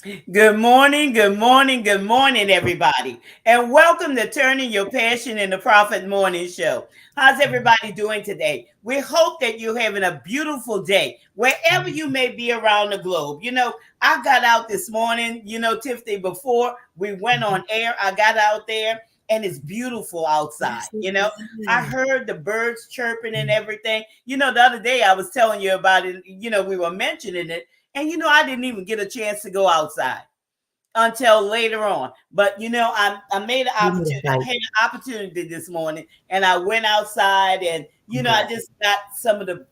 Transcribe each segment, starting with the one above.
Good morning, good morning, good morning, everybody. And welcome to Turning Your Passion in the Prophet Morning Show. How's everybody doing today? We hope that you're having a beautiful day wherever you may be around the globe. I got out this morning, Tiffany, before we went on air, I got out there and it's beautiful outside. Yes, it I is. heard the birds chirping and everything. The other day I was telling you about it, we were mentioning it. And I didn't even get a chance to go outside until later on. But I made an You need opportunity. a I had an opportunity this morning, and I went outside, and I'm I glad. just got some of the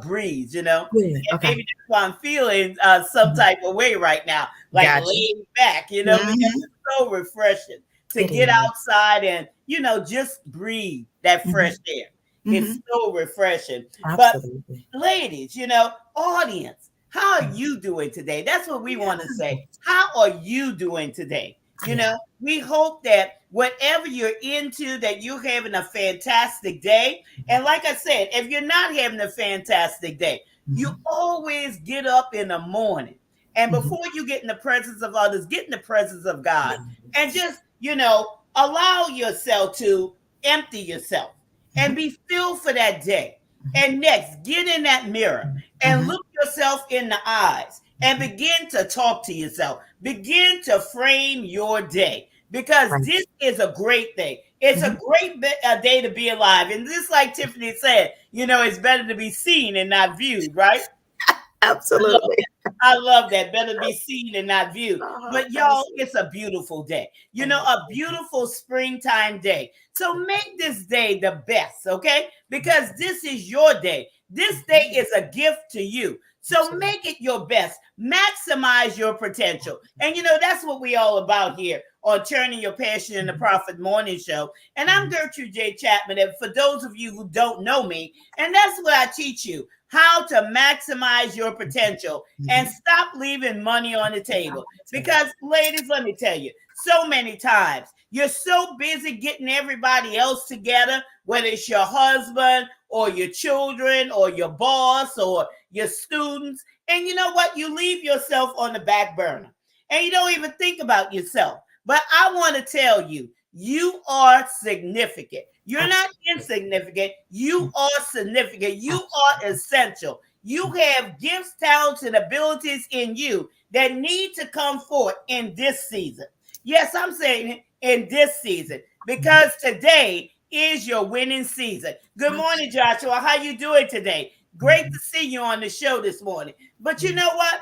breeze. Good. And Okay. maybe that's why I'm feeling some Mhm. type of way right now, like Gotcha. laid back. Because Hmm. it's so refreshing to It get is. outside and just breathe that fresh Hmm. air. It's Hmm. so refreshing. But Absolutely. ladies, audience, how are Mhm. you doing today? That's what we want to Yeah. say. How are you doing today? Yeah. We hope that whatever you're into, that you're having a fantastic day. And like I said, if you're not having a fantastic day, you Hmm. always get up in the morning. And Hmm. before you get in the presence of others, get in the presence of God. And Yes. just, allow yourself to empty yourself and Hmm. be filled for that day. And next, get in that mirror and Hmm. look yourself in the eyes and Hmm. begin to talk to yourself. Begin to frame your day because Right. this is a great thing. It's a Hmm. great day to be alive. And just like Tiffany said, it's better to be seen and not viewed, right? I love Absolutely. that. I love that. Better be seen and not viewed. But y'all, Absolutely. it's a beautiful day. It A beautiful springtime day. So make this day the best, okay? Because this is your day. This day is. is a gift to you. So Absolutely. make it your best. Maximize your potential. And that's what we all about here on Turning Your Passion in the Prophet Morning Show. And I'm Mhm. Gertrude J. Chapman. And for those of you who don't know me, and that's what I teach you how to maximize your potential and Mhm. stop leaving money on the table. Absolutely. Because, ladies, let me tell you, so many times you're so busy getting everybody else together, whether it's your husband or your children or your boss or your students. And you know what? You leave yourself on the back burner and you don't even think about yourself. But I want to tell you, you are significant. You're not Absolutely. insignificant. You Mhm. are significant. You are Absolutely. essential. You Mhm. have gifts, talents, and abilities in you that need to come forth in this season. Yes, I'm saying in this season Mhm. because today is your winning season. Good morning, Absolutely. Joshua. How you doing today? Great Mhm. to see you on the show this morning. But you Mhm. know what?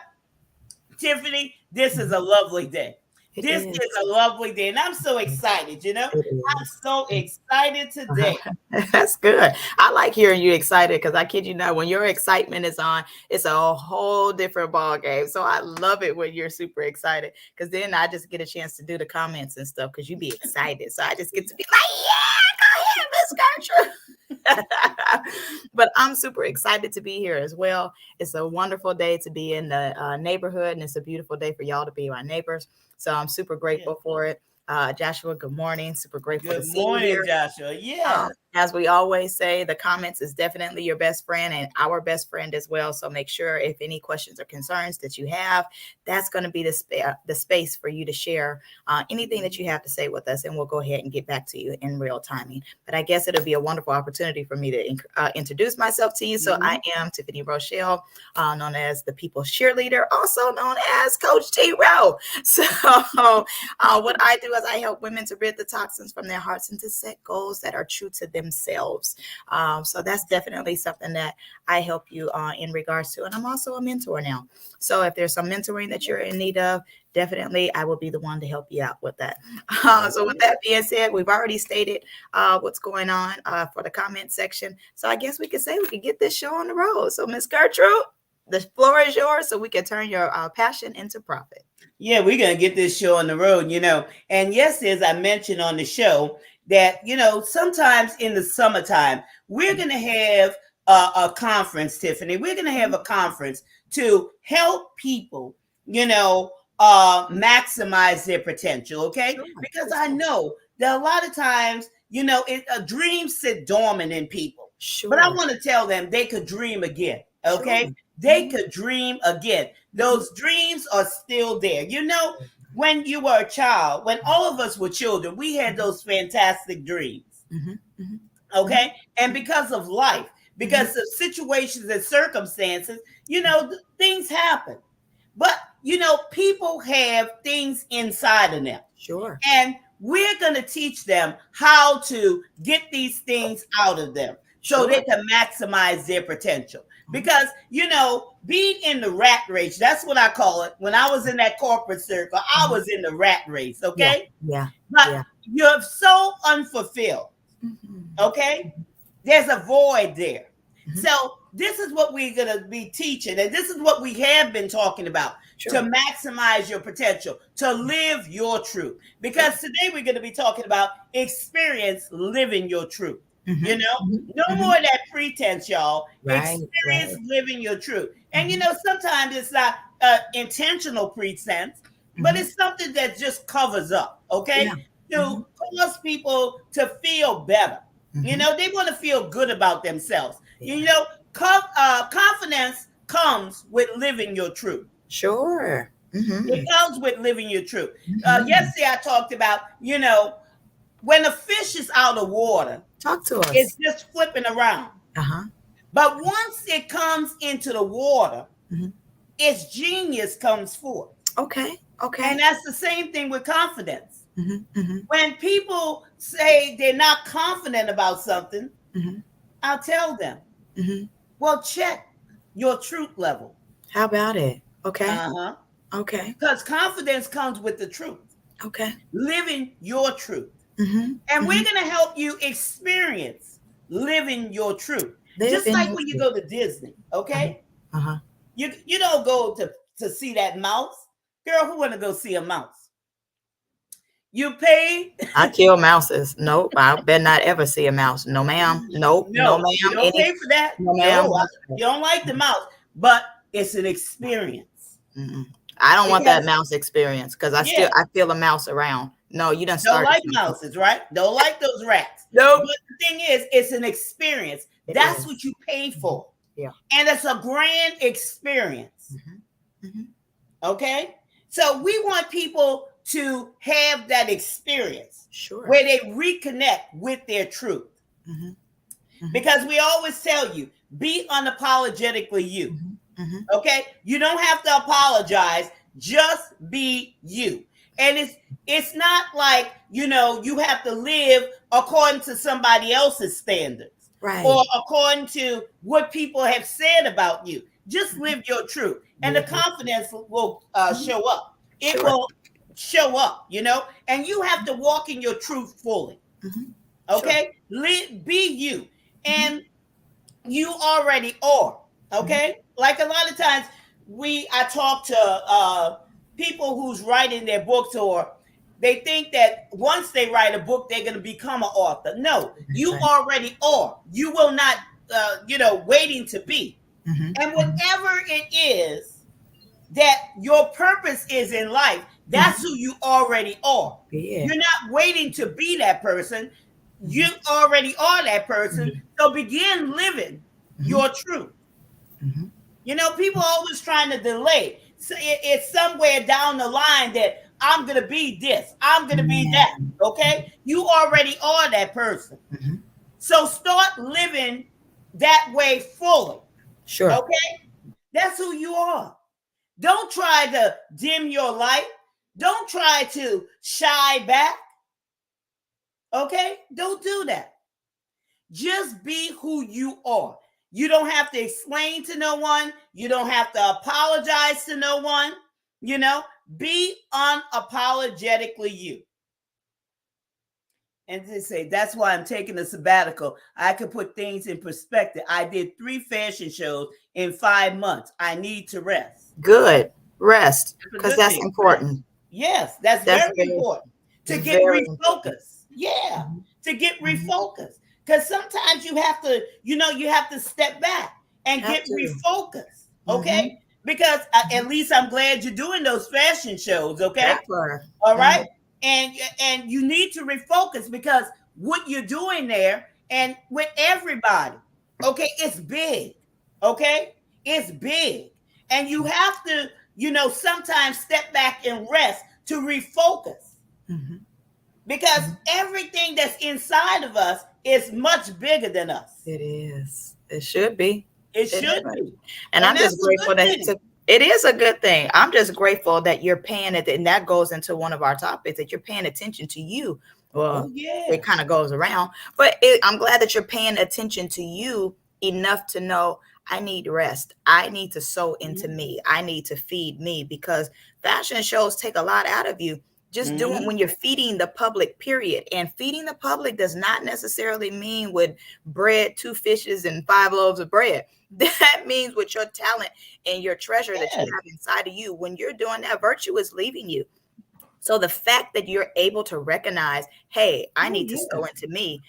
Tiffany, this is Mhm. a lovely day. It This is is. a lovely day, and I'm so Mhm. excited. It I'm is. so excited Uh-huh. today. That's good. I like hearing you excited because I kid you not, when your excitement is on, it's a whole different ball game. So I love it when you're super excited because then I just get a chance to do the comments and stuff because you be excited. So I just get to be like, yeah, go ahead, Miss Gertrude. But I'm super excited to be here as well. It's a wonderful day to be in the neighborhood, and it's a beautiful day for y'all to be my neighbors. So I'm super Yeah. grateful for it. Joshua, good morning. Super grateful to Good see you morning, here. Joshua. Yes. As we always say, the comments is definitely your best friend and our best friend as well. So make sure if any questions or concerns that you have, that's going to be the space for you to share anything that you have to say with us, and we'll go ahead and get back to you in real timing. But I guess it'll be a wonderful opportunity for me to introduce myself to you. So I Mhm. am Tiffany Rochelle, known as the People's Cheerleader, also known as Coach T. Rowe. So what I do is I help women to rid the toxins from their hearts and to set goals that are true to themselves. So that's definitely something that I help you in regards to. And I'm also a mentor now. So if there's some mentoring that you're in need of, definitely I will be the one to help you out with that. So with Okay. that being said, we've already stated what's going on for the comment section. So I guess we could say we could get this show on the road. So Miss Gertrude, the floor is yours so we can turn your passion into profit. Yeah, we're gonna get this show on the road. And yes, as I mentioned on the show, that sometimes in the summertime we're gonna have a conference, Tiffany. We're gonna have a conference to help people, maximize their potential. Okay, Sure. because Yes, I know that a lot of times, dreams sit dormant in people, but I sure. want to tell them they could dream again. Sure. Okay, they Mhm. could dream again. Those dreams are still there. You know, when you were a child, when all of us were children, we had those fantastic dreams. Okay. And because of life, because of situations and circumstances, you know, things happen. But, you know, people have things inside of them. Sure. And we're going to teach them how to get these things out of them so they can maximize their potential. Because, you know, being in the rat race, that's what I call it. When I was in that corporate circle, I was in the rat race. Okay. Yeah. But you're so unfulfilled. Okay. There's a void there. So this is what we're going to be teaching. And this is what we have been talking about to maximize your potential, to live your truth. Because today we're going to be talking about experience living your truth. You know, no more of that pretense, y'all. Experience living your truth. And, you know, sometimes it's not intentional pretense, but it's something that just covers up. Okay. To cause people to feel better. You know, they want to feel good about themselves. You know, confidence comes with living your truth. Sure. It comes with living your truth. Yesterday I talked about, you know, when a fish is out of water, talk to us. It's just flipping around. But once it comes into the water, its genius comes forth. Okay. And that's the same thing with confidence. When people say they're not confident about something, I'll tell them, well, check your truth level. How about it? Okay. Okay. Because confidence comes with the truth. Okay. Living your truth. And we're going to help you experience living your truth. Just like when you go to Disney, okay? You don't go to see that mouse. Girl, who want to go see a mouse? You pay. I kill mouses. Nope. I better not ever see a mouse. No, ma'am. Nope. No, ma'am. You don't pay for that. No, ma'am. You don't like the mouse, but it's an experience. I don't want that mouse experience because I feel a mouse around. No, you don't like mouses, right? Don't like those rats. No. But the thing is, it's an experience. That's what you pay for. Yeah. And it's a grand experience. Okay? So we want people to have that experience where they reconnect with their truth. Because we always tell you, be unapologetically you. Okay? You don't have to apologize. Just be you. And it's not like, you know, you have to live according to somebody else's standards. Or according to what people have said about you. Just live your truth. And the confidence will show up. It will show up, you know, and you have to walk in your truth fully. Okay? Be you. And you already are. Okay? Like a lot of times I talk to people who's writing their books, or they think that once they write a book, they're going to become an author. No, you already are. You will not, waiting to be. And whatever it is that your purpose is in life, that's who you already are. You're not waiting to be that person. You already are that person. So begin living your truth. You know, people are always trying to delay. So it's somewhere down the line that I'm going to be this. I'm going to be that. Okay? You already are that person. So start living that way fully. Okay? That's who you are. Don't try to dim your light. Don't try to shy back. Okay? Don't do that. Just be who you are. You don't have to explain to no one. You don't have to apologize to no one. You know, be unapologetically you. And they say, that's why I'm taking a sabbatical. I can put things in perspective. I did 3 fashion shows in 5 months. I need to rest. Good. Rest. Because that's important. Yes, that's very important. To get refocused. Yeah. To get refocused. Because sometimes you have to step back and get refocused. Okay? Because at least I'm glad you're doing those fashion shows. Okay? All right? And you need to refocus, because what you're doing there and with everybody, okay, it's big. Okay? It's big. And you have to sometimes step back and rest to refocus. Mm-hmm. Because everything that's inside of us is much bigger than us. It is. It should be. It should be. And I'm just grateful that it is a good thing. I'm just grateful that you're paying it. And that goes into one of our topics, that you're paying attention to you. Well, it kind of goes around. But I'm glad that you're paying attention to you enough to know I need rest. I need to sow into me. I need to feed me, because fashion shows take a lot out of you. Just doing when you're feeding the public, period. And feeding the public does not necessarily mean with bread, 2 fishes, and 5 loaves of bread. That means with your talent and your treasure that you have inside of you. When you're doing that, virtue is leaving you. So the fact that you're able to recognize, hey, I need to sow into me,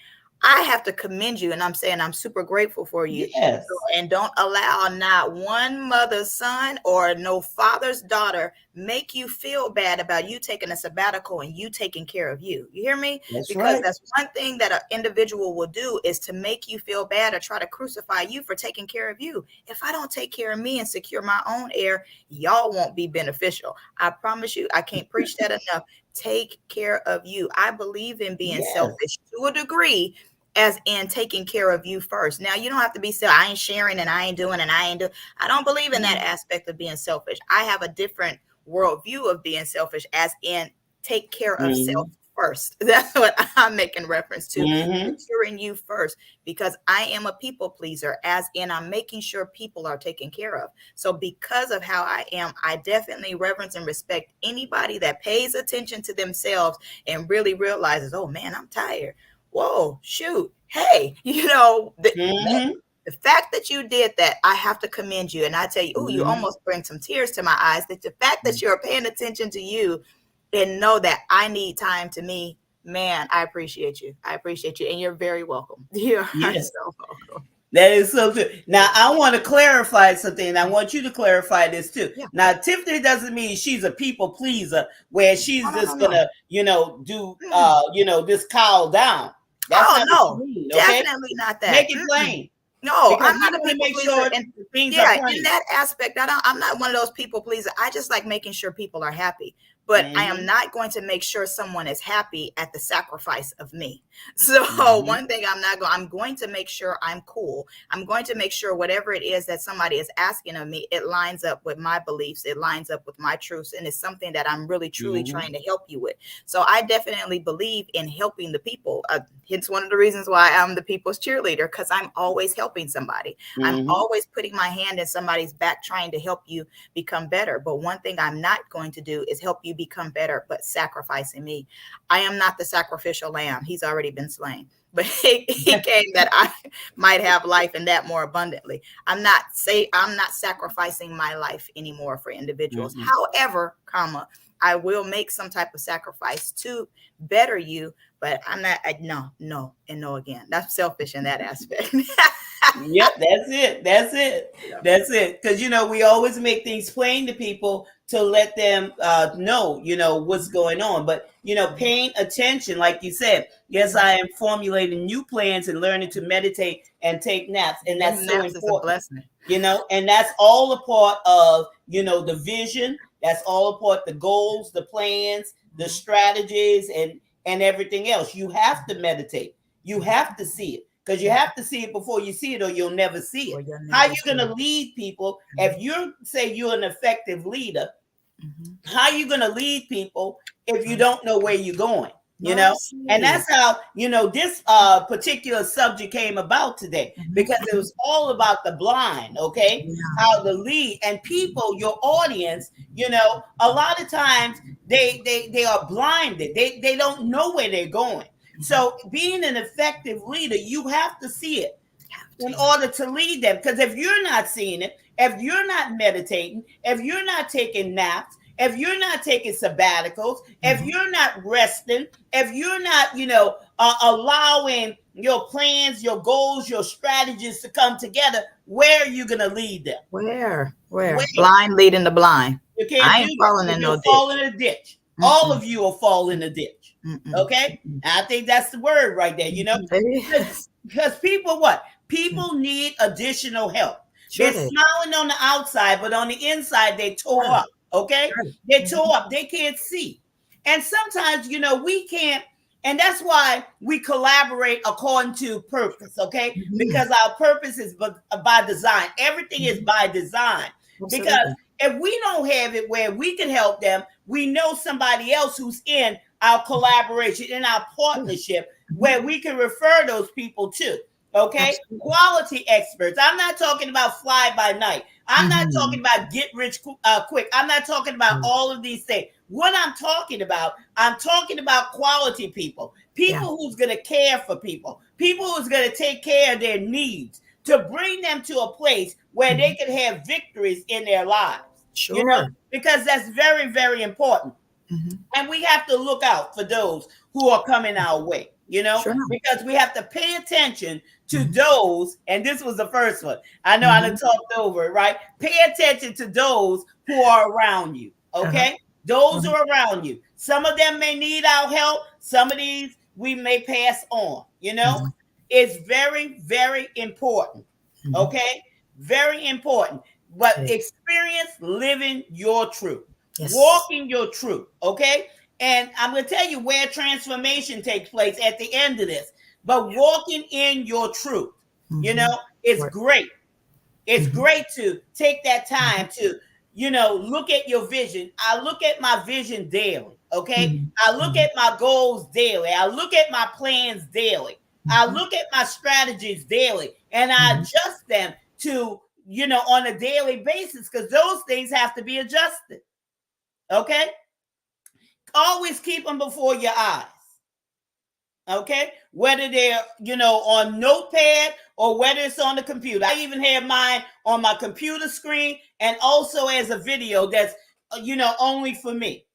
I have to commend you. And I'm saying I'm super grateful for you. Yes. And don't allow not one mother's son or no father's daughter make you feel bad about you taking a sabbatical and you taking care of you. You hear me? Because that's one thing that an individual will do, is to make you feel bad or try to crucify you for taking care of you. If I don't take care of me and secure my own air, y'all won't be beneficial. I promise you, I can't preach that enough. Take care of you. I believe in being selfish to a degree, as in taking care of you first. Now, you don't have to be I ain't sharing and I ain't doing and I ain't doing. I don't believe in that aspect of being selfish. I have a different worldview of being selfish, as in take care of self first. That's what I'm making reference to. Securing you first, because I am a people pleaser, as in I'm making sure people are taken care of. So because of how I am, I definitely reverence and respect anybody that pays attention to themselves and really realizes, oh man, I'm tired. Whoa, shoot. Hey, the fact that you did that, I have to commend you. And I tell you, you almost bring some tears to my eyes, that the fact that you're paying attention to you and know that I need time to me, man, I appreciate you. I appreciate you. And you're very welcome. You're so welcome. That is so good. Now, I want to clarify something, and I want you to clarify this too. Yeah. Now, Tiffany doesn't mean she's a people pleaser where she's gonna, do, this cowl down. That's definitely not that. Make it plain. No, because I'm not a people pleaser. Sure and in that aspect, I'm not one of those people pleasers. I just like making sure people are happy. But I am not going to make sure someone is happy at the sacrifice of me. So one thing I'm going to make sure I'm cool. I'm going to make sure whatever it is that somebody is asking of me, it lines up with my beliefs. It lines up with my truths. And it's something that I'm really, truly trying to help you with. So I definitely believe in helping the people. It's one of the reasons why I'm the people's cheerleader, because I'm always helping somebody. I'm always putting my hand in somebody's back, trying to help you become better. But one thing I'm not going to do is help you become better, but sacrificing me. I am not the sacrificial lamb. He's already been slain, but he came that I might have life and that more abundantly. I'm not sacrificing my life anymore for individuals. However, I will make some type of sacrifice to better you, but I'm not, no again. That's selfish in that aspect. Yep, that's it. Because, we always make things plain to people to let them know, what's going on. But, paying attention, like you said, yes, I am formulating new plans and learning to meditate and take naps. And that's so important. Is a blessing. And that's all a part of, the vision. That's all a part, the goals, the plans, the strategies, and everything else. You have to meditate. You have to see it. Because you have to see it before you see it, or you'll never see it. How are you going to lead people? If you say you're an effective leader, how are you going to lead people if you don't know where you're going? And that's how, this particular subject came about today, because it was all about the blind, how to lead. And people, your audience, a lot of times they are blinded. They don't know where they're going. So being an effective leader, you have to see it in order to lead them. Because if you're not seeing it, if you're not meditating, if you're not taking naps, if you're not taking sabbaticals, if you're not resting, if you're not, allowing your plans, your goals, your strategies to come together, where are you going to lead them? Where? Blind leading the blind. You can't I ain't falling in no ditch. Fall in a ditch. All of you will fall in a ditch. Okay? And I think that's the word right there, because people, people need additional help. They're smiling on the outside, but on the inside, they tore up. Okay. Sure. They're tore up. They can't see. And sometimes, we can't. And that's why we collaborate according to purpose. Okay. Because our purpose is by design. Everything is by design. Absolutely. Because if we don't have it where we can help them, we know somebody else who's in our collaboration, in our partnership, where we can refer those people to. Okay. Absolutely. Quality experts. I'm not talking about fly by night. I'm not talking about get rich quick. I'm not talking about all of these things. What I'm talking about quality people, who's going to care for people who's going to take care of their needs, to bring them to a place where they can have victories in their lives. Sure. Because that's very, very important. And we have to look out for those who are coming our way, Sure. because we have to pay attention to those. And this was the first one. I know I done talked over it, right? Pay attention to those who are around you. Okay. Those who are around you. Some of them may need our help. Some of these we may pass on, It's very, very important. Okay. Very important. But experience living your truth. Yes. Walking your truth. Okay. And I'm going to tell you where transformation takes place at the end of this. But walking in your truth, it's great. It's great to take that time to, look at your vision. I look at my vision daily. Okay. I look at my goals daily. I look at my plans daily. I look at my strategies daily, and I adjust them to, on a daily basis, because those things have to be adjusted. Okay. Always keep them before your eyes. Okay. Whether they're, on notepad or whether it's on the computer. I even have mine on my computer screen and also as a video that's, only for me.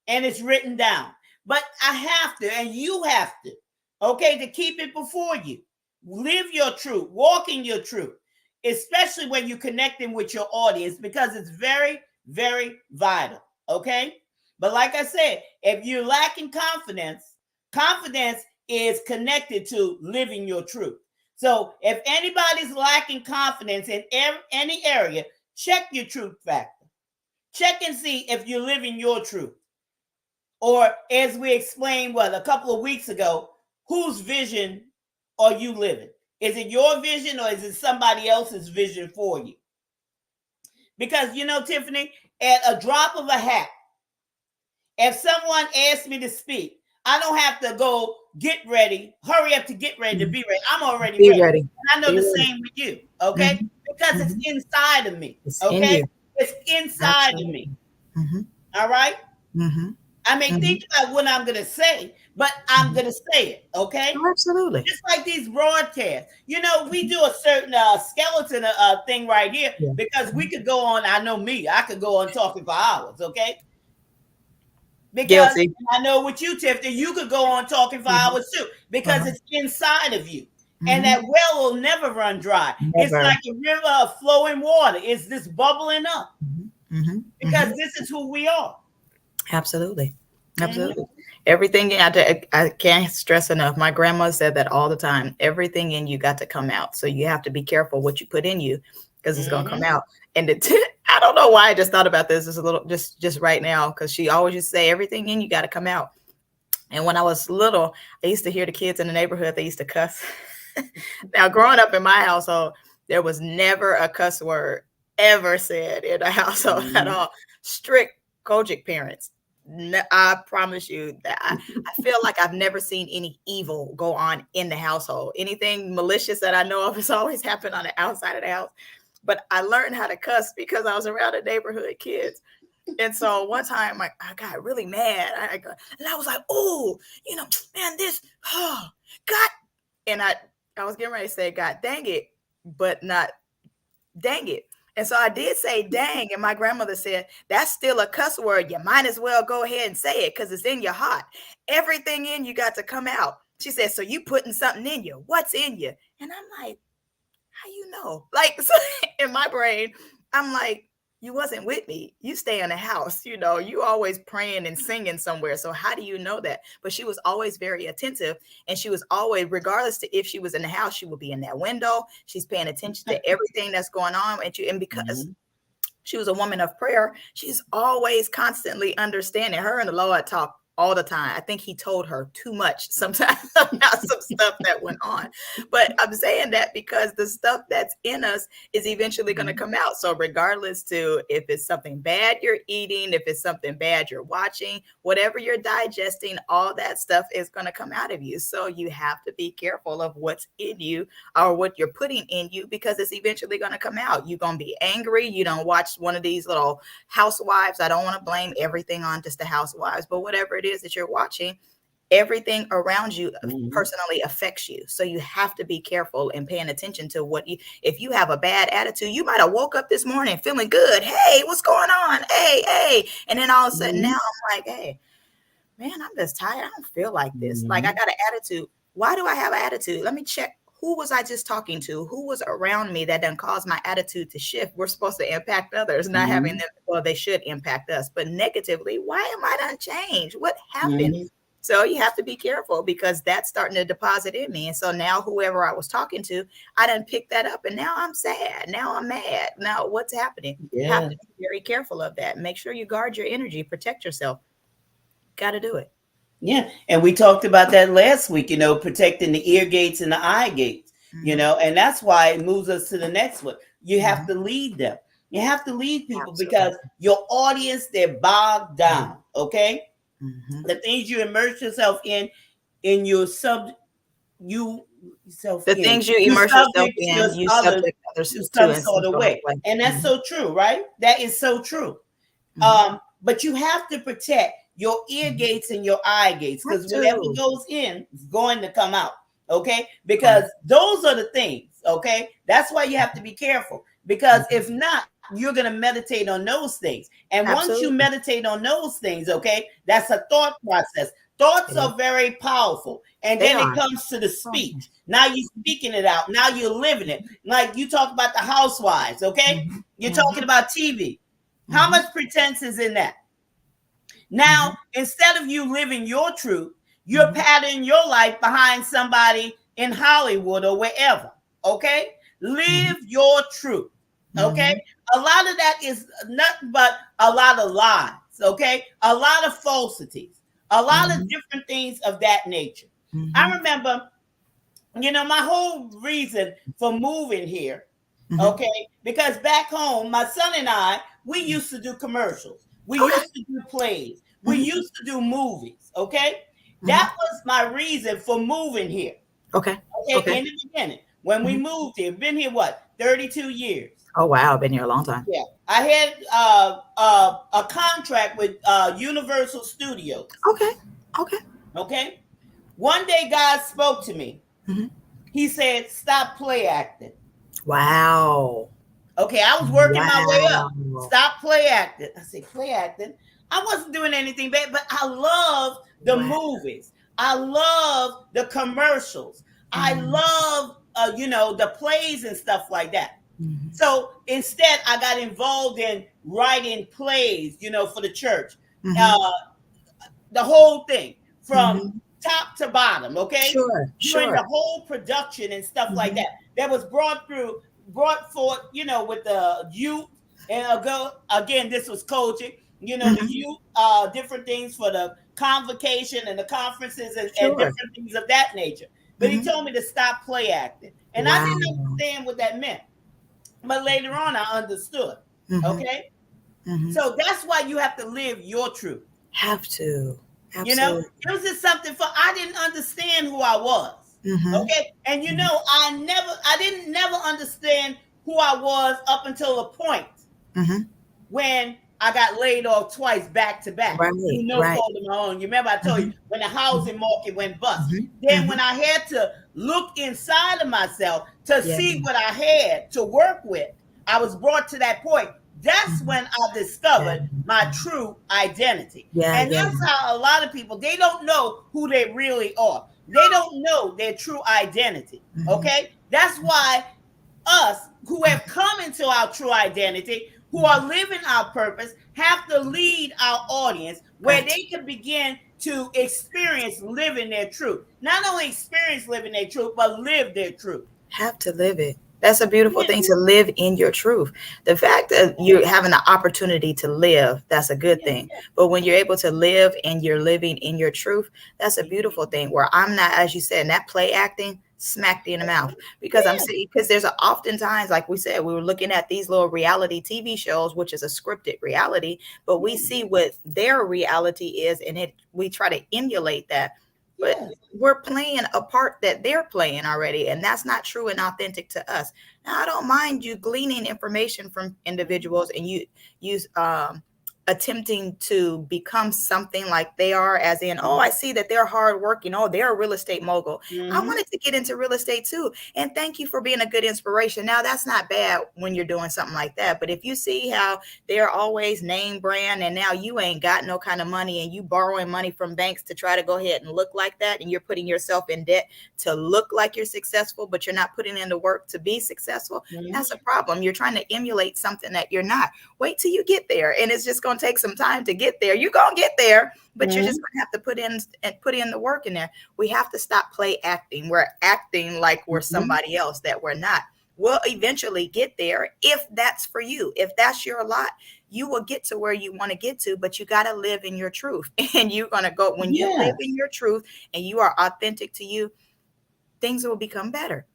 And it's written down. But I have to, and you have to, okay, to keep it before you. Live your truth. Walk in your truth. Especially when you're connecting with your audience, because it's very, very vital. Okay. But like I said, if you're lacking confidence is connected to living your truth. So if anybody's lacking confidence in any area, check your truth factor. Check and see if you're living your truth. Or as we explained, a couple of weeks ago, whose vision are you living? Is it your vision or is it somebody else's vision for you? Because, Tiffany, at a drop of a hat, if someone asks me to speak, I don't have to go get ready, hurry up to get ready to be ready. I'm already ready. And I know the same with you, okay? Because it's inside of me, okay? It's inside of me. All right? I may think about what I'm going to say, but I'm going to say it, okay? Oh, absolutely. Just like these broadcasts. We do a certain skeleton thing right here because we could go on. I know me. I could go on talking for hours, okay? Because I know with you, Tiffany, you could go on talking for hours too, because it's inside of you. And that well will never run dry. Never. It's like a river of flowing water. It's this bubbling up. Because this is who we are. Absolutely. Everything, I can't stress enough. My grandma said that all the time. Everything in you got to come out. So you have to be careful what you put in you, because it's going to come out. And I don't know why I just thought about this. It's a little just right now, because she always used to say everything in you got to come out. And when I was little, I used to hear the kids in the neighborhood, they used to cuss. Now, growing up in my household, there was never a cuss word ever said in the household at all. Strict Kojic parents. I promise you that I feel like I've never seen any evil go on in the household. Anything malicious that I know of has always happened on the outside of the house. But I learned how to cuss because I was around the neighborhood kids. And so one time I got really mad. And I was like, oh, man, this, oh, God. And I was getting ready to say, God dang it, but not dang it. And so I did say dang. And my grandmother said, that's still a cuss word. You might as well go ahead and say it because it's in your heart. Everything in you got to come out. She said, so you putting something in you. What's in you? And I'm like, how you know? Like, so in my brain, I'm like, you wasn't with me. You stay in the house, you always praying and singing somewhere. So how do you know that? But she was always very attentive. And she was always, regardless to if she was in the house, she would be in that window. She's paying attention to everything that's going on. And because She was a woman of prayer. She's always constantly understanding. Her and the Lord talk all the time. I think he told her too much sometimes about some stuff that went on. But I'm saying that because the stuff that's in us is eventually going to come out. So regardless to if it's something bad you're eating, if it's something bad you're watching, whatever you're digesting, all that stuff is going to come out of you. So you have to be careful of what's in you or what you're putting in you, because it's eventually going to come out. You're going to be angry. You don't watch one of these little housewives. I don't want to blame everything on just the housewives, but whatever it is that you're watching, everything around you personally affects you. So you have to be careful and paying attention to what you, if you have a bad attitude, you might have woke up this morning feeling good. Hey, what's going on? Hey. And then all of a sudden now I'm like, hey, man, I'm just tired. I don't feel like this. Like I got an attitude. Why do I have an attitude? Let me check. Who was I just talking to? Who was around me that done caused my attitude to shift? We're supposed to impact others, not having them. Well, they should impact us, but negatively. Why am I done changed? What happened? So you have to be careful, because that's starting to deposit in me. And so now whoever I was talking to, I done picked that up, and now I'm sad. Now I'm mad. Now what's happening? You have to be very careful of that. Make sure you guard your energy, protect yourself. Got to do it. Yeah. And we talked about that last week, protecting the ear gates and the eye gates, and that's why it moves us to the next one. You have to lead them. You have to lead people because your audience, they're bogged down. Okay. The things you immerse yourself in your things you immerse yourself in, you subject others to some sort of way. And that's so true, right? That is so true. But you have to protect your ear gates and your eye gates, because whatever goes in is going to come out. Okay. Because those are the things. Okay. That's why you have to be careful, because if not, you're going to meditate on those things. And once you meditate on those things, okay, that's a thought process. Thoughts are very powerful. And then it comes to the speech. Now you're speaking it out. Now you're living it. Like you talk about the housewives. Okay. You're talking about TV. How much pretense is in that? Now, instead of you living your truth, you're patterning your life behind somebody in Hollywood or wherever. Okay. Live your truth. Okay. A lot of that is nothing but a lot of lies. Okay. A lot of falsities, a lot of different things of that nature. I remember, my whole reason for moving here. Okay. Because back home, my son and I, we used to do commercials. We used to do plays. We used to do movies. Okay. That was my reason for moving here. Okay. In the beginning, when we moved here, been here, 32 years. Oh, wow. Been here a long time. Yeah. I had a contract with Universal Studios. Okay. One day, God spoke to me. He said, stop play acting. Wow. Okay. I was working my way up. Stop play acting. I said, play acting. I wasn't doing anything bad, but I love the movies. I love the commercials. I love, the plays and stuff like that. So instead, I got involved in writing plays, for the church. The whole thing from top to bottom. Okay. During the whole production and stuff like that was brought forth, with the youth. And again, this was coaching, the youth, different things for the convocation and the conferences and different things of that nature. But he told me to stop play acting. And I didn't understand what that meant. But later on, I understood. Okay. So that's why you have to live your truth. Have to. Absolutely. It was just something I didn't understand who I was. Okay. And I didn't never understand who I was up until a point when I got laid off twice back to back. Fault of my own. You remember I told you when the housing market went bust. Then when I had to look inside of myself to see what I had to work with, I was brought to that point. That's when I discovered my true identity. And that's how a lot of people, they don't know who they really are. They don't know their true identity. Okay. That's why us who have come into our true identity, who are living our purpose, have to lead our audience where they can begin to experience living their truth. Not only experience living their truth, but live their truth. Have to live it. That's a beautiful Yeah. thing, to live in your truth. The fact that you're having the opportunity to live, that's a good thing. But when you're able to live and you're living in your truth, that's a beautiful thing. Where I'm not, as you said, that play acting smacked you in the mouth, because I'm Yeah. saying, because there's oftentimes, like we said, we were looking at these little reality TV shows, which is a scripted reality, but we see what their reality is, and we try to emulate that. But Yes. we're playing a part that they're playing already, and that's not true and authentic to us. Now, I don't mind you gleaning information from individuals, and you use attempting to become something like they are, as in, oh, I see that they're hardworking. Oh, they're a real estate mogul. I Mm-hmm. wanted to get into real estate too. And thank you for being a good inspiration. Now, that's not bad when you're doing something like that. But if you see how they're always name brand, and now you ain't got no kind of money, and you borrowing money from banks to try to go ahead and look like that, and you're putting yourself in debt to look like you're successful, but you're not putting in the work to be successful, that's a problem. You're trying to emulate something that you're not. Wait till you get there, and it's just going to take some time to get there. You're going to get there, but you're just going to have to put in the work in there. We have to stop play acting. We're acting like we're somebody else that we're not. We'll eventually get there if that's for you. If that's your lot, you will get to where you want to get to, but you got to live in your truth. And you're going to go, when you live in your truth and you are authentic to you, things will become better,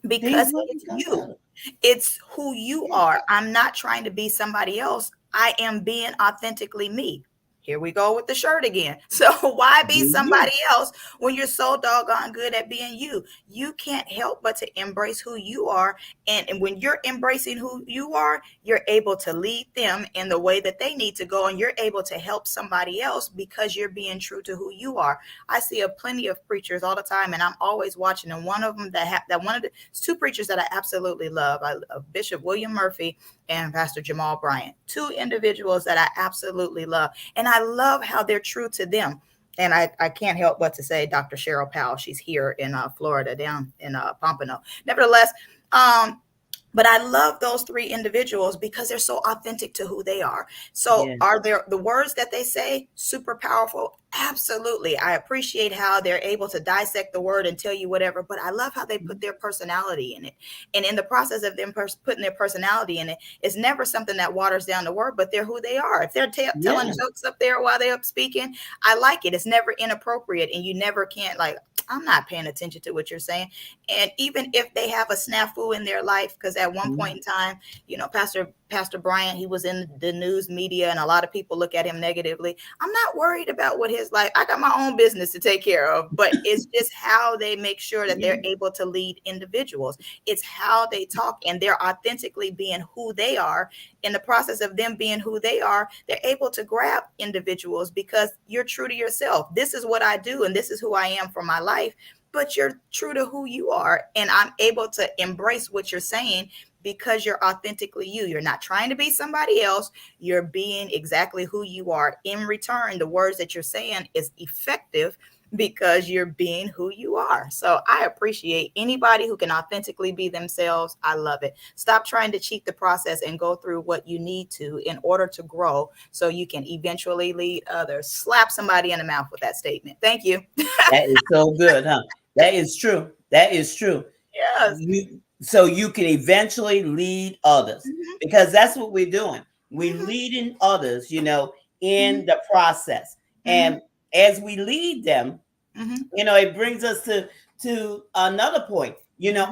because it's you. It's who you are. I'm not trying to be somebody else. I am being authentically me. Here we go with the shirt again. So why be somebody else when you're so doggone good at being you? You can't help but to embrace who you are. And when you're embracing who you are, you're able to lead them in the way that they need to go. And you're able to help somebody else because you're being true to who you are. I see plenty of preachers all the time, and I'm always watching. And one of them two preachers that I absolutely love, Bishop William Murphy and Pastor Jamal Bryant, two individuals that I absolutely love. And I love how they're true to them. And I can't help but to say Dr. Cheryl Powell, she's here in Florida, down in Pompano. Nevertheless, but I love those three individuals because they're so authentic to who they are. So are there the words that they say super powerful? Absolutely. I appreciate how they're able to dissect the word and tell you whatever, but I love how they put their personality in it. And in the process of them putting their personality in it, it's never something that waters down the word, but they're who they are. If they're telling jokes up there while they're up speaking, I like it. It's never inappropriate, and you never can't like, I'm not paying attention to what you're saying. And even if they have a snafu in their life, because at one point in time, Pastor Bryant, he was in the news media, and a lot of people look at him negatively. I'm not worried about what his life. I got my own business to take care of, but it's just how they make sure that they're able to lead individuals. It's how they talk, and they're authentically being who they are. In the process of them being who they are, they're able to grab individuals because you're true to yourself. This is what I do, and this is who I am for my life. But you're true to who you are, and I'm able to embrace what you're saying because you're authentically you. You're not trying to be somebody else. You're being exactly who you are. In return, the words that you're saying is effective because you're being who you are. So I appreciate anybody who can authentically be themselves. I love it. Stop trying to cheat the process and go through what you need to in order to grow so you can eventually lead others. Slap somebody in the mouth with that statement. Thank you. That is so good, huh? That is true. That is true. Yes. So you can eventually lead others, because that's what we're doing. We're leading others, in the process. And as we lead them, it brings us to another point,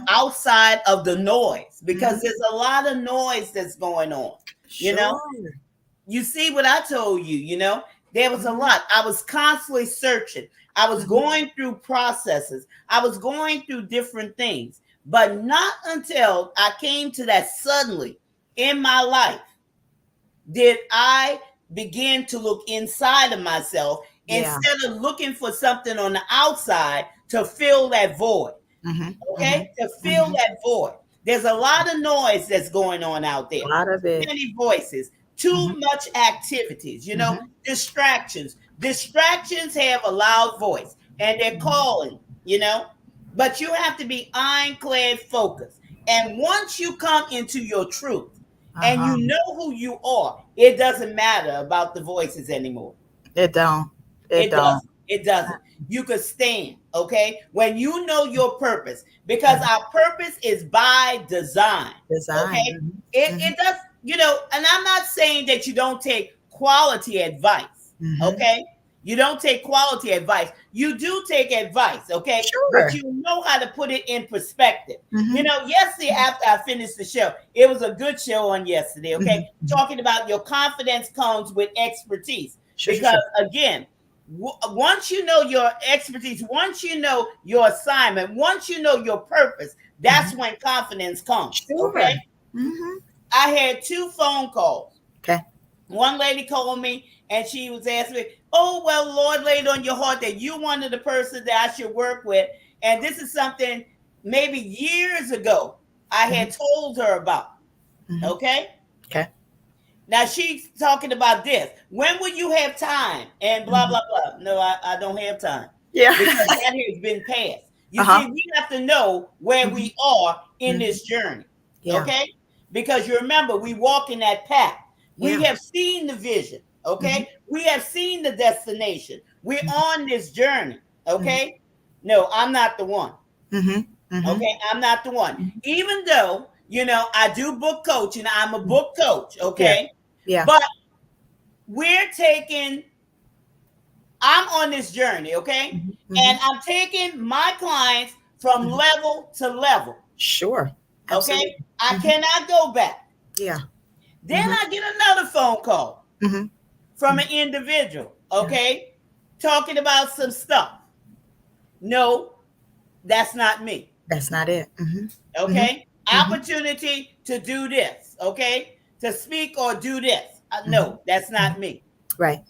outside of the noise, because there's a lot of noise that's going on. You see what I told you, there was a lot. I was constantly searching. I was going through processes. I was going through different things, but not until I came to that suddenly in my life did I begin to look inside of myself instead of looking for something on the outside to fill that void. To fill that void. There's a lot of noise that's going on out there. A lot of it. Many voices, too much activities, distractions. Distractions have a loud voice, and they're calling, but you have to be ironclad focused. And once you come into your truth and you know who you are, it doesn't matter about the voices anymore. It don't. It don't. It doesn't. You could stand, okay? When you know your purpose, because our purpose is by design. Okay? It does, and I'm not saying that you don't take quality advice. Okay? You don't take quality advice. You do take advice, okay? Sure. But you know how to put it in perspective. Yesterday after I finished the show, it was a good show on yesterday, okay? Talking about your confidence comes with expertise. Because again, once you know your expertise, once you know your assignment, once you know your purpose, that's when confidence comes. Okay. I had 2 phone calls. Okay. One lady called me and she was asking me, "Oh, well, Lord laid on your heart that you wanted the person that I should work with. And this is something maybe years ago I had told her about." Okay. Okay. Now she's talking about this. When will you have time? And blah, blah, blah. No, I don't have time. Yeah. Because that has been passed. You see, we have to know where we are in this journey. Yeah. Okay? Because you remember, we walk in that path. We have seen the vision. Okay? We have seen the destination. We're on this journey. Okay? No, I'm not the one. Okay? I'm not the one. Even though, I do book coaching. I'm a book coach. Okay? Yeah. But I'm on this journey, okay? And I'm taking my clients from level to level. Sure. Absolutely. Okay? I cannot go back. Yeah. Then I get another phone call from an individual, okay? Talking about some stuff. No, that's not me. That's not it. Okay? Opportunity to do this, okay? To speak or do this. No, that's not me. Right.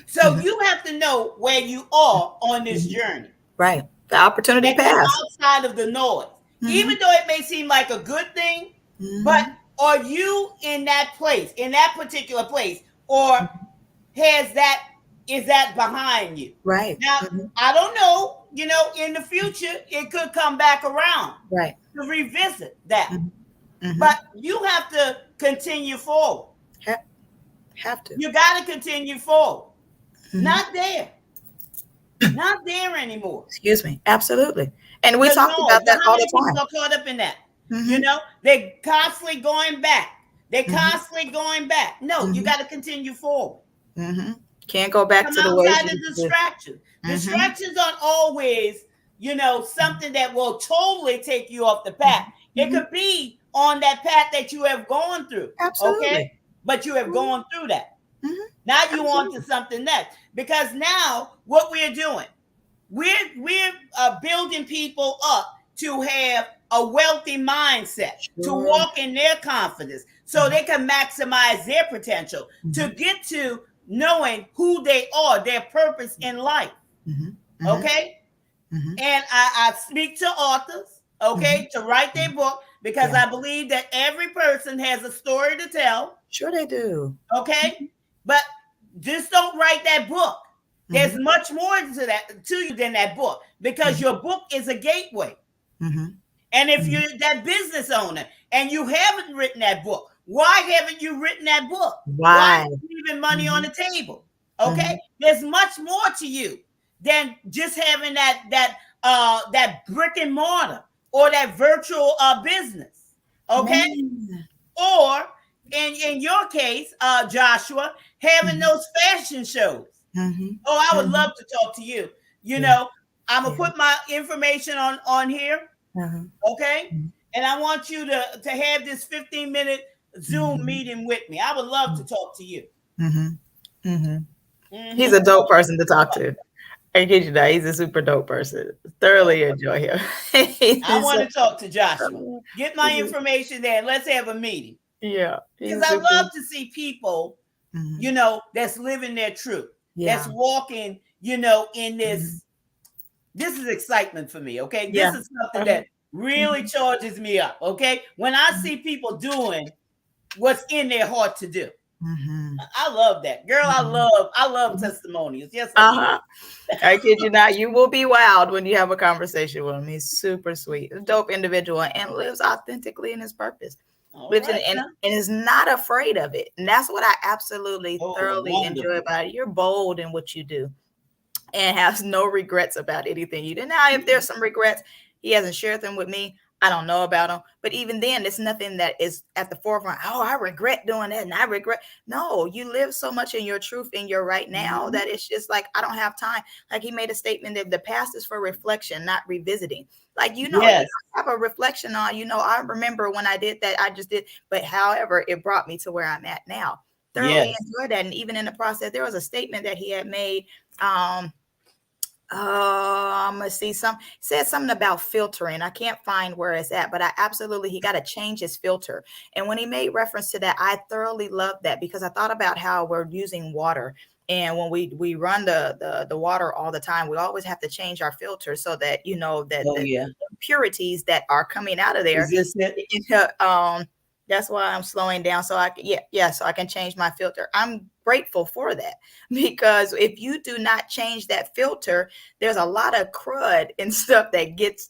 So you have to know where you are on this journey. Right. The opportunity path. Outside of the noise. Even though it may seem like a good thing, but are you in that place, in that particular place, or is that behind you? Right. Now, I don't know, in the future, it could come back around. Right. To revisit that. But you have to continue forward. Have to. You got to continue forward. Not there. Not there anymore. Excuse me. Absolutely. And we talk about that all the time. People are caught up in that. They're constantly going back. They're constantly going back. No, you got to continue forward. Can't go back to the way. Outside of distractions. Distractions aren't always, something that will totally take you off the path. It could be on that path that you have gone through. Absolutely. Okay? But you have gone through that. Now you on to something next. Because now what we're doing, we're building people up to have a wealthy mindset, to walk in their confidence so they can maximize their potential, to get to knowing who they are, their purpose in life. Okay? And I speak to authors, okay, to write their book, because I believe that every person has a story to tell. Sure they do. Okay? But just don't write that book. There's much more to you than that book, because your book is a gateway. And if you're that business owner and you haven't written that book, why haven't you written that book? Why are you leaving money on the table? Okay? There's much more to you than just having that brick and mortar or that virtual business. Okay? Or in your case, Joshua, having those fashion shows. Oh, I would love to talk to you. I'm gonna put my information on here. Okay. And I want you to have this 15-minute Zoom meeting with me. I would love to talk to you. He's a dope person to talk to. I kid you not, he's a super dope person. Thoroughly enjoy him. I want to talk to Joshua. Get my information there and let's have a meeting. Yeah. Because I love to see people, that's living their truth. That's walking, in this. This is excitement for me, okay? This is something that really charges me up, okay? When I see people doing what's in their heart to do. I love that. Girl, I love testimonials. Yes, I kid you not. You will be wowed when you have a conversation with him. He's super sweet, a dope individual, and lives authentically in his purpose. And is not afraid of it. And that's what I absolutely thoroughly enjoy about it. You're bold in what you do. and has no regrets about anything you did. Now, if there's some regrets, he hasn't shared them with me. I don't know about them. But even then, it's nothing that is at the forefront. Oh, I regret doing that. And I regret. No, you live so much in your truth in your right now that it's just like, I don't have time. Like he made a statement that the past is for reflection, not revisiting. Like, you Yes. have a reflection on, I remember when I did that, I just did. But however, it brought me to where I'm at now. Thoroughly Yes. enjoyed that. And even in the process, there was a statement that he had made. Let's see, said something about filtering. I can't find where it's at, but he got to change his filter. And when he made reference to that, I thoroughly loved that because I thought about how we're using water. And when we run the water all the time, we always have to change our filter so that, the impurities that are coming out of there. Is this it? That's why I'm slowing down so I can change my filter. I'm grateful for that because if you do not change that filter, there's a lot of crud and stuff that gets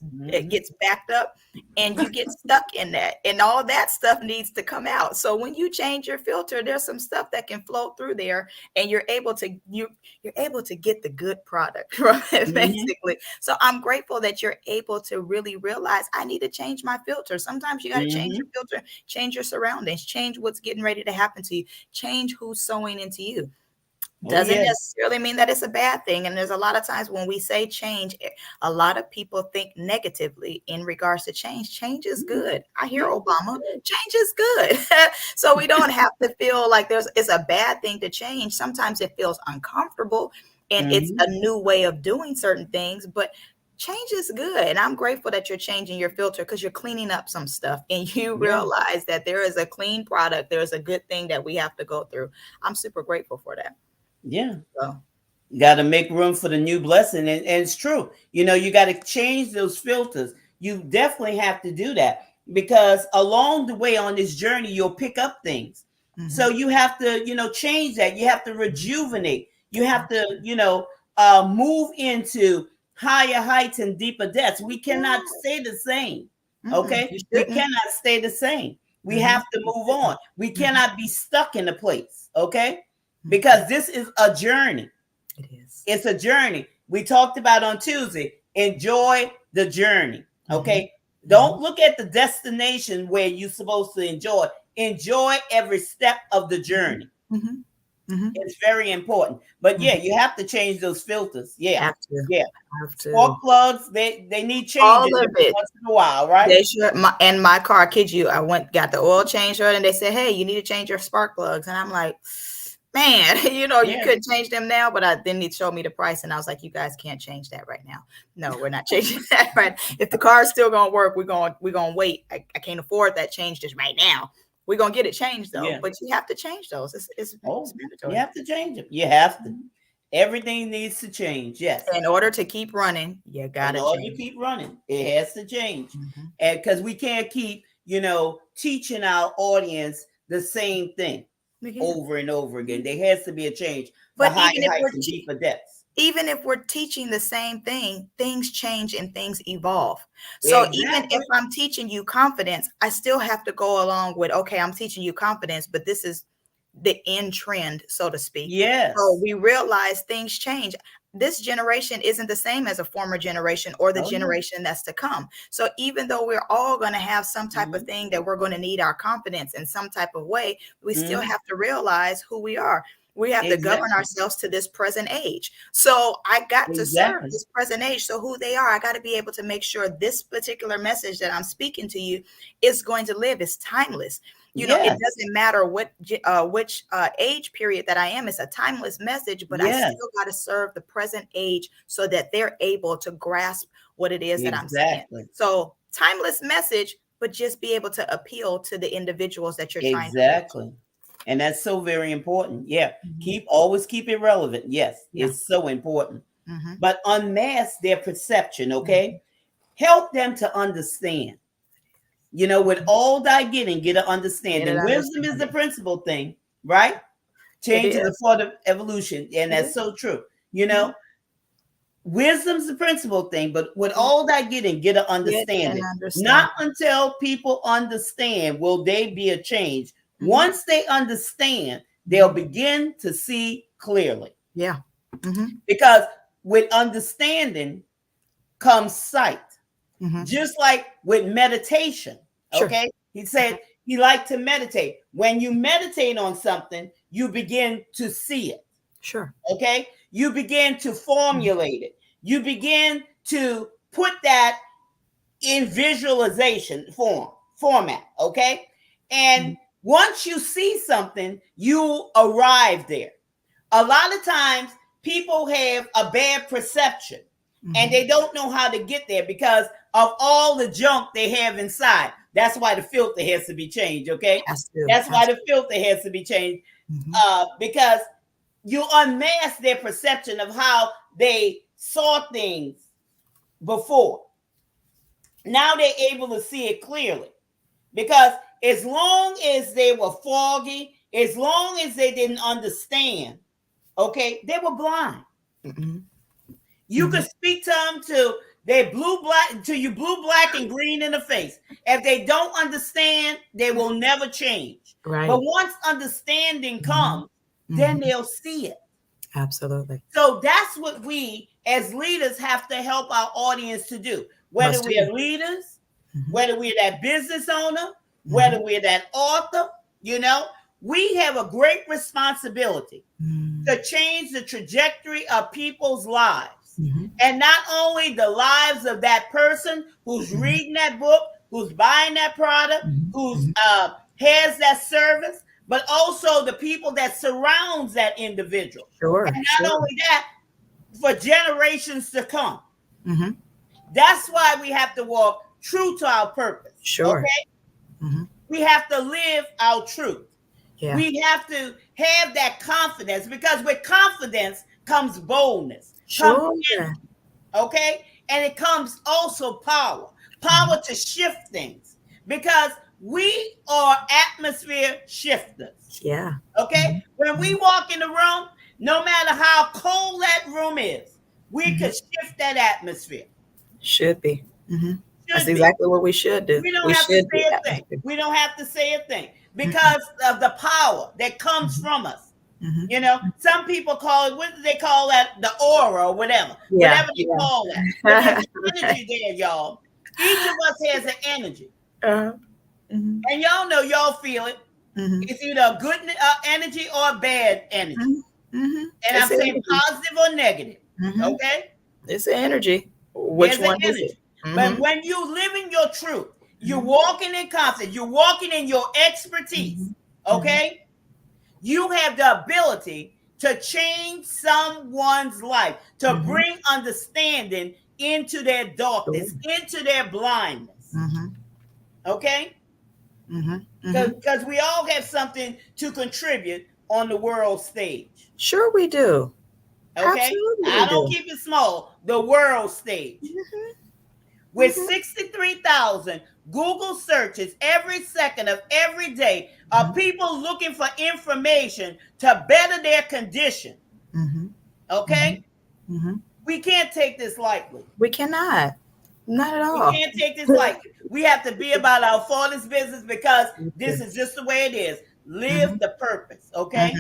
backed up and you get stuck in that, and all that stuff needs to come out. So when you change your filter, there's some stuff that can flow through there and you're able to get the good product, right? Basically. So I'm grateful that you're able to really realize I need to change my filter. Sometimes you got to change your filter, change your surroundings, change what's getting ready to happen to you, change who's sowing into you. Doesn't necessarily mean that it's a bad thing. And there's a lot of times when we say change, a lot of people think negatively in regards to change. Change is good. I hear Obama, change is good. So we don't have to feel like it's a bad thing to change. Sometimes it feels uncomfortable and it's a new way of doing certain things, but change is good. And I'm grateful that you're changing your filter because you're cleaning up some stuff and you realize that there is a clean product. There's a good thing that we have to go through. I'm super grateful for that. Yeah. So you got to make room for the new blessing. And it's true. You got to change those filters. You definitely have to do that because along the way on this journey, you'll pick up things. So you have to, change that. You have to rejuvenate. You have to, move into higher heights and deeper depths. We cannot stay the same. Okay. We cannot stay the same. We have to move on. We cannot be stuck in a place. Okay. Because this is a journey. It is. It's a journey. We talked about on Tuesday. Enjoy the journey. Okay. Don't look at the destination where you're supposed to enjoy. Enjoy every step of the journey. It's very important. But you have to change those filters. Yeah. Spark plugs, they need changing all of it once in a while, right? They should. My car, I kid you, I got the oil change and they said, hey, you need to change your spark plugs. And I'm like, man, you couldn't change them now, but then he showed me the price and I was like, you guys can't change that right now. No, we're not changing that right. If the car is still going to work, we're going to wait. I can't afford that change just right now. We're going to get it changed though, but you have to change those. It's mandatory. You have to change them. You have to. Everything needs to change. Yes. In order to keep running, you got to change. In order to keep running, it has to change. And because we can't keep, teaching our audience the same thing over and over again. There has to be a change for higher heights and deeper depths. Even if we're teaching the same thing, things change and things evolve. So even if I'm teaching you confidence, I still have to go along with, okay, I'm teaching you confidence, but this is the end trend, so to speak. Yes. So we realize things change. This generation isn't the same as a former generation or the generation that's to come. So even though we're all going to have some type of thing that we're going to need our confidence in some type of way, we still have to realize who we are. We have to govern ourselves to this present age. So I got to serve this present age. So who they are, I got to be able to make sure this particular message that I'm speaking to you is going to live. It's timeless. It doesn't matter which age period that I am. It's a timeless message, but I still got to serve the present age so that they're able to grasp what it is that I'm saying. So timeless message, but just be able to appeal to the individuals that you're trying to. Exactly. And that's so very important. Yeah. Always keep it relevant. Yes. It's so important. But unmask their perception. Okay. Help them to understand. With all thy getting, get an understanding. Wisdom is the principal thing, right? Change is a part of evolution. And that's so true. Wisdom's the principal thing, but with all that getting, get an understanding. Not until people understand will they be a change. Once they understand, they'll begin to see clearly. Yeah. Because with understanding comes sight. Just like with meditation. Sure. Okay. He said he liked to meditate. When you meditate on something, you begin to see it. Sure. Okay. You begin to formulate it. You begin to put that in visualization format. Okay. And once you see something, you arrive there. A lot of times people have a bad perception and they don't know how to get there because of all the junk they have inside. That's why the filter has to be changed, okay? That's why the filter has to be changed because you unmask their perception of how they saw things before. Now they're able to see it clearly because as long as they were foggy, as long as they didn't understand, okay, they were blind. You could speak to them till they blue, black, till you blue, black, and green in the face. If they don't understand, they will never change. Right. But once understanding comes, then they'll see it. Absolutely. So that's what we as leaders have to help our audience to do. Whether we are leaders, whether we're that business owner, whether we're that author, you know, we have a great responsibility to change the trajectory of people's lives. And not only the lives of that person who's reading that book, who's buying that product, who's has that service, but also the people that surrounds that individual. Sure. And not only that, for generations to come. That's why we have to walk true to our purpose. Sure. Okay? We have to live our truth. Yeah. We have to have that confidence because with confidence comes boldness. Sure. Okay? And it comes also power to shift things because we are atmosphere shifters. Yeah. Okay? When we walk in the room, no matter how cold that room is, we could shift that atmosphere. Should be. That's exactly what we should do. We don't have to say a thing. We don't have to say a thing because of the power that comes from us. You know, some people call it, what do they call that? The aura or whatever. Whatever you call that. But there's energy there, y'all. Each of us has an energy. And y'all know, y'all feel it. It's either a good energy or a bad energy. And I'm saying positive or negative. Okay? It's energy. Which one is it? But when you live in your truth, you're walking in confidence, you're walking in your expertise. Okay? You have the ability to change someone's life, to bring understanding into their darkness, into their blindness. Okay? Because we all have something to contribute on the world stage. Sure we do. Okay? Absolutely I don't keep it small. The world stage. With 63,000 Google searches every second of every day of people looking for information to better their condition. Okay? We can't take this lightly. We cannot. Not at all. We can't take this lightly. We have to be about our Father's business because this is just the way it is. Live the purpose. Okay?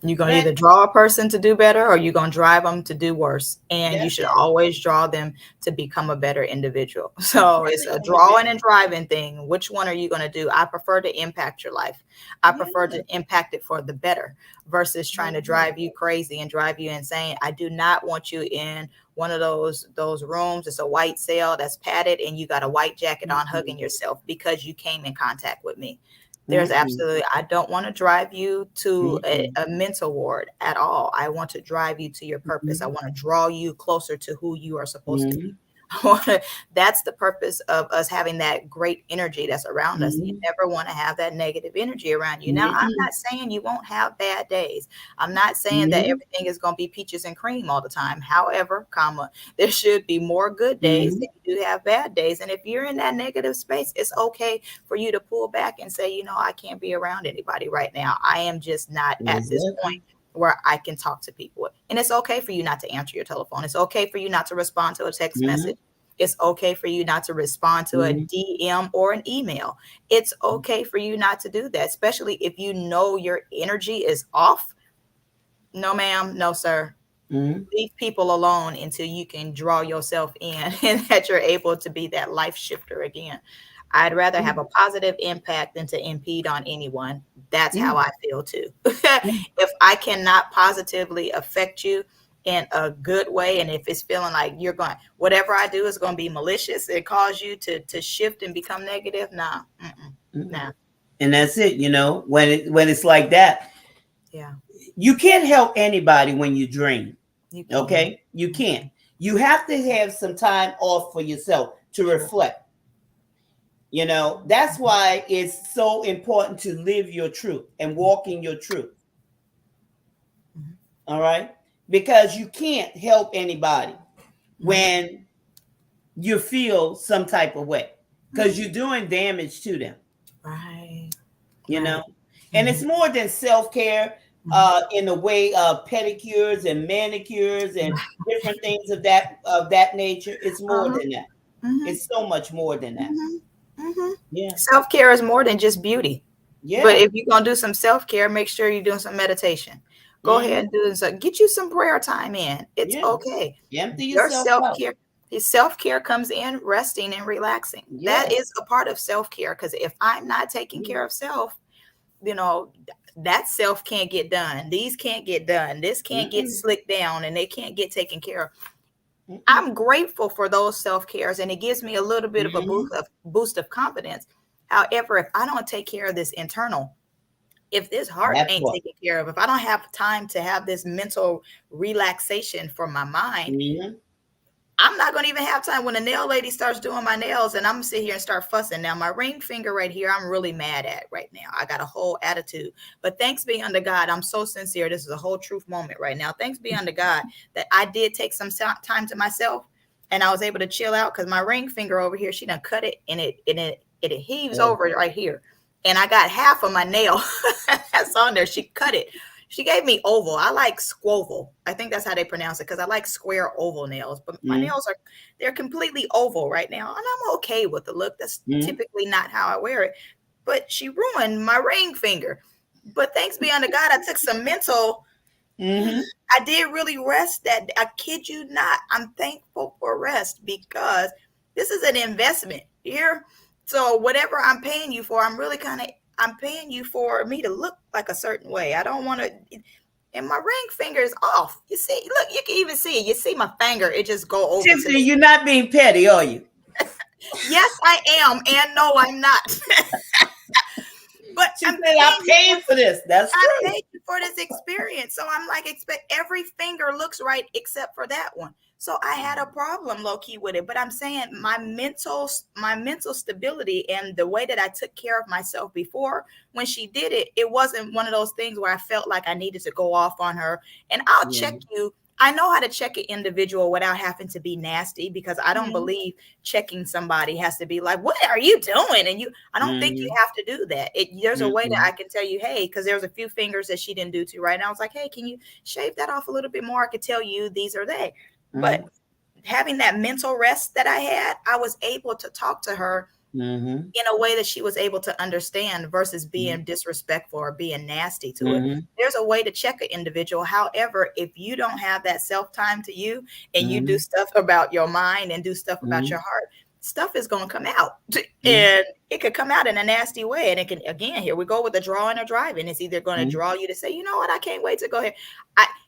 You're going to either draw a person to do better or you're going to drive them to do worse. And you should always draw them to become a better individual. So it's a drawing and driving thing. Which one are you going to do? I prefer to impact your life. I prefer to impact it for the better versus trying to drive you crazy and drive you insane. I do not want you in one of those rooms. It's a white cell that's padded and you got a white jacket on hugging yourself because you came in contact with me. There's absolutely, I don't want to drive you to a mental ward at all. I want to drive you to your purpose. I want to draw you closer to who you are supposed to be. That's the purpose of us having that great energy that's around us. You never want to have that negative energy around you. Now, I'm not saying you won't have bad days. I'm not saying that everything is going to be peaches and cream all the time. However, there should be more good days than you do have bad days. And if you're in that negative space, it's okay for you to pull back and say, you know, I can't be around anybody right now. I am just not at this point where I can talk to people. And it's okay for you not to answer your telephone. It's okay for you not to respond to a text message. It's okay for you not to respond to a DM or an email. It's okay for you not to do that, especially if you know your energy is off. No, ma'am. No, sir. Mhm. Leave people alone until you can draw yourself in and that you're able to be that life shifter again. I'd rather have a positive impact than to impede on anyone. That's Yeah. how I feel too. Yeah. If I cannot positively affect you in a good way, and if it's feeling like you're going, whatever I do is going to be malicious, it cause you to shift and become negative. Nah, nah. And that's it. When it's like that, Yeah, you can't help anybody when you dream. you can. Okay, you can't. You have to have some time off for yourself to reflect. That's why it's so important to live your truth and walk in your truth. All right, because you can't help anybody when you feel some type of way, because you're doing damage to them. Right. Right. And it's more than self-care in the way of pedicures and manicures and different things of that nature. It's more than that. It's so much more than that. Yeah. Self-care is more than just beauty. Yeah. But if you're gonna do some self-care, make sure you're doing some meditation. Go ahead and do this. Get you some prayer time in. It's okay. Empty Your yourself self-care. out. His self-care comes in resting and relaxing. That is a part of self-care, because if I'm not taking care of self, that self can't get done. These can't get done. This can't get slicked down, and they can't get taken care of. I'm grateful for those self-cares, and it gives me a little bit of a boost of confidence. However, if I don't take care of this internal, if this heart ain't taken care of, if I don't have time to have this mental relaxation for my mind, I'm not going to even have time when the nail lady starts doing my nails and I'm going to sit here and start fussing. Now, my ring finger right here, I'm really mad at right now. I got a whole attitude. But thanks be unto God, I'm so sincere. This is a whole truth moment right now. Thanks be unto God that I did take some time to myself and I was able to chill out, because my ring finger over here, she done cut it and it heaves over right here. And I got half of my nail that's on there. She cut it. She gave me oval. I like squoval. I think that's how they pronounce it, because I like square oval nails. But my nails they're completely oval right now. And I'm okay with the look. That's typically not how I wear it. But she ruined my ring finger. But thanks be unto God, I took some mental. I did really rest that. I kid you not. I'm thankful for rest, because this is an investment here. So whatever I'm paying you for, I'm paying you for me to look like a certain way. I don't want to, and my ring finger is off. You see, look, you can even see it. You see my finger, it just go over. Tiffany, you're not being petty, are you? Yes, I am. And no, I'm not. But I'm paying for this. That's true. I paid you for this experience. So I'm like, expect every finger looks right except for that one. So I had a problem low key with it, but I'm saying my mental stability and the way that I took care of myself before, when she did it, it wasn't one of those things where I felt like I needed to go off on her. And I'll check you. I know how to check an individual without having to be nasty, because I don't believe checking somebody has to be like, what are you doing? And I don't think you have to do that. There's a way that I can tell you, hey, because there's a few fingers that she didn't do to right now. I was like, hey, can you shave that off a little bit more? I could tell you these are they. But having that mental rest that I had, I was able to talk to her in a way that she was able to understand, versus being disrespectful or being nasty to it. There's a way to check an individual. However, if you don't have that self-time to you, and you do stuff about your mind and do stuff about your heart, stuff is going to come out. And it could come out in a nasty way. And it can, again, here we go with the drawing or driving. It's either going to draw you to say, you know what, I can't wait to go ahead.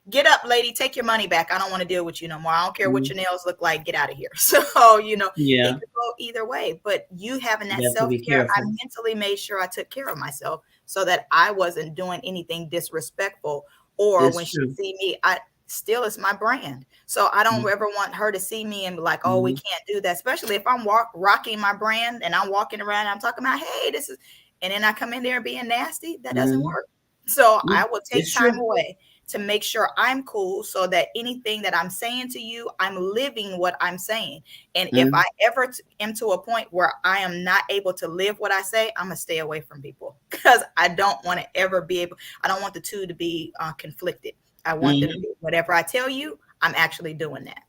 Get up, lady, take your money back. I don't want to deal with you no more. I don't care what your nails look like. Get out of here. So, it could go either way. But you having that self-care, I mentally made sure I took care of myself so that I wasn't doing anything disrespectful. Or when she see me, still it's my brand. So I don't ever want her to see me and be like, oh, we can't do that. Especially if I'm rocking my brand and I'm walking around and I'm talking about, hey, this is, and then I come in there being nasty. That doesn't work. So I will take time away to make sure I'm cool, so that anything that I'm saying to you, I'm living what I'm saying. And if I ever am to a point where I am not able to live what I say, I'm gonna stay away from people, because I don't want to ever be able, I don't want the two to be conflicted. I want them to be, whatever I tell you, I'm actually doing that.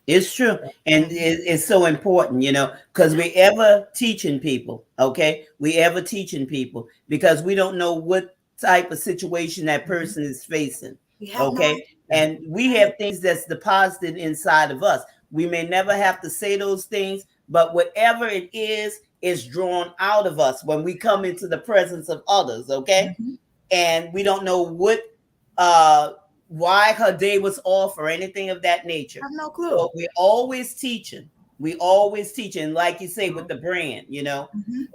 It's true. And it's so important, because we ever teaching people, because we don't know what type of situation that person is facing. Okay. And we have things that's deposited inside of us. We may never have to say those things, but whatever it is drawn out of us when we come into the presence of others, okay? Mm-hmm. And we don't know what why her day was off or anything of that nature. I have no clue. So we're always teaching. We always teaching, like you say, with the brand, you know,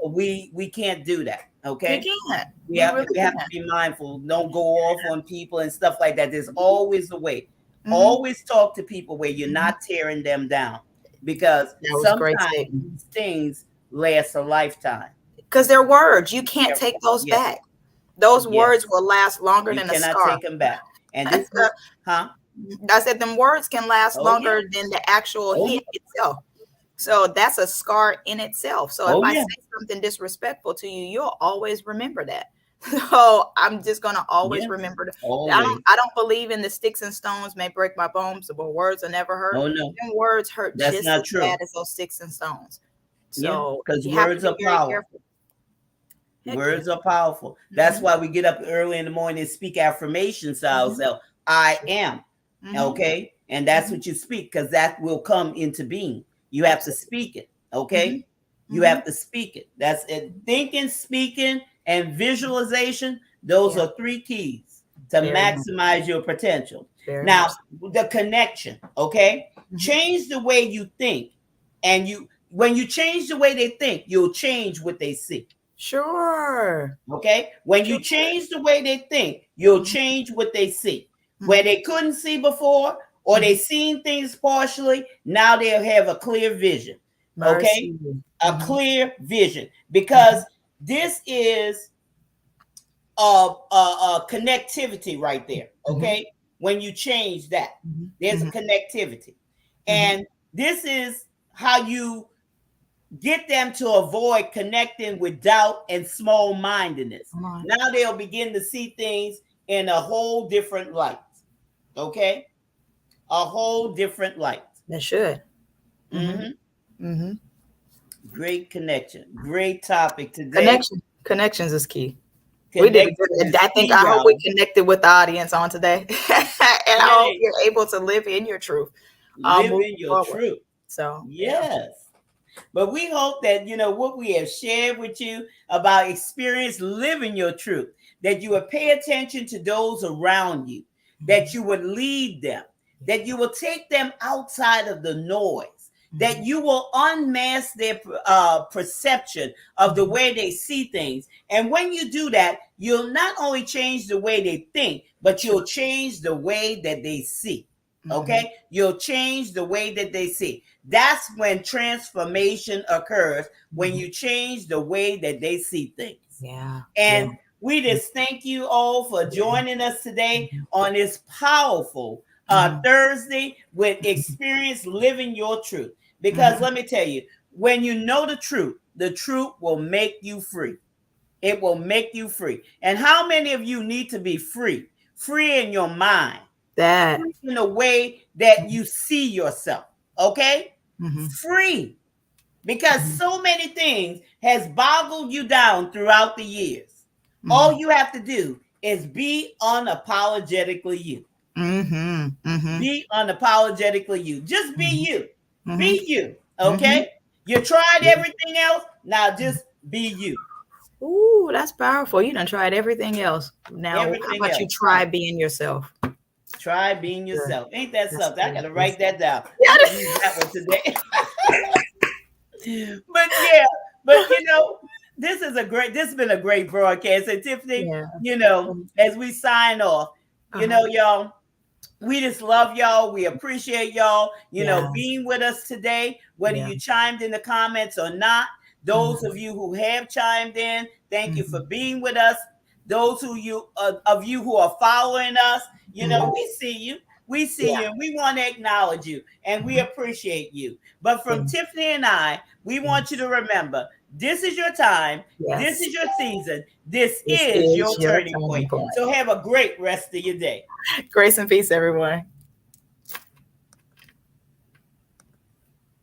we can't do that. Okay. We can't. We have to be mindful. Don't go off on people and stuff like that. There's always a way. Always talk to people where you're not tearing them down, because sometimes these things last a lifetime. Because they're words. You can't take those back. Those words will last longer than a scar. You cannot take them back. And this I said them words can last longer than the actual hit itself. So that's a scar in itself. So if I say something disrespectful to you, you'll always remember that. So I'm just gonna always remember that. I don't believe in the sticks and stones may break my bones, but words will never hurt. Oh no, and words hurt that's just not as true. bad as those sticks and stones. So because words are powerful. Words are powerful. That's why we get up early in the morning and speak affirmations to ourselves. I am. Okay. And that's what you speak, because that will come into being. You have to speak it. Okay. You have to speak it. That's it. Thinking, speaking, and visualization. Those are 3 keys to maximize your potential. Now, the connection. Okay. Change the way you think. And when you change the way they think, you'll change what they see. Sure. Okay. When you change the way they think, you'll change what they see. Where they couldn't see before, or they seen things partially, now they'll have a clear vision. Okay. A clear vision, because this is a connectivity right there. Okay. When you change that, there's a connectivity. And this is how you get them to avoid connecting with doubt and small-mindedness. Now they'll begin to see things in a whole different light. Okay? A whole different light. They should. Great connection. Great topic today. Connections is key. We did. I hope we connected with the audience on today. And I hope you're able to live in your truth. Live in your truth. So yes. But we hope that, what we have shared with you about experience living your truth, that you would pay attention to those around you, that you would lead them, that you will take them outside of the noise, that you will unmask their perception of the way they see things. And when you do that, you'll not only change the way they think, but you'll change the way that they see. Okay, you'll change the way that they see. That's when transformation occurs, when you change the way that they see things. And we just thank you all for joining us today on this powerful Thursday with Experience Living Your Truth. Because let me tell you, when you know the truth will make you free. It will make you free. And how many of you need to be free? Free in your mind. That in the way that you see yourself. Okay? Free. Because so many things has boggled you down throughout the years. All you have to do is be unapologetically you. Be unapologetically you. Just be you. Be you. Okay? You tried everything else. Now just be you. Ooh, that's powerful. You done tried everything else. Now, how about you try being yourself? Try being yourself. Ain't that something? I gotta write that down. I gotta use that one today. but this has been a great broadcast. And Tiffany, as we sign off, y'all, we just love y'all. We appreciate y'all, being with us today, whether you chimed in the comments or not. Those of you who have chimed in, thank you for being with us. Those of you who are following us, we see you. We see you, and we want to acknowledge you, and we appreciate you. But from Tiffany and I, we want you to remember, this is your time. This is your season. This is your turning point. So have a great rest of your day. Grace and peace, everyone.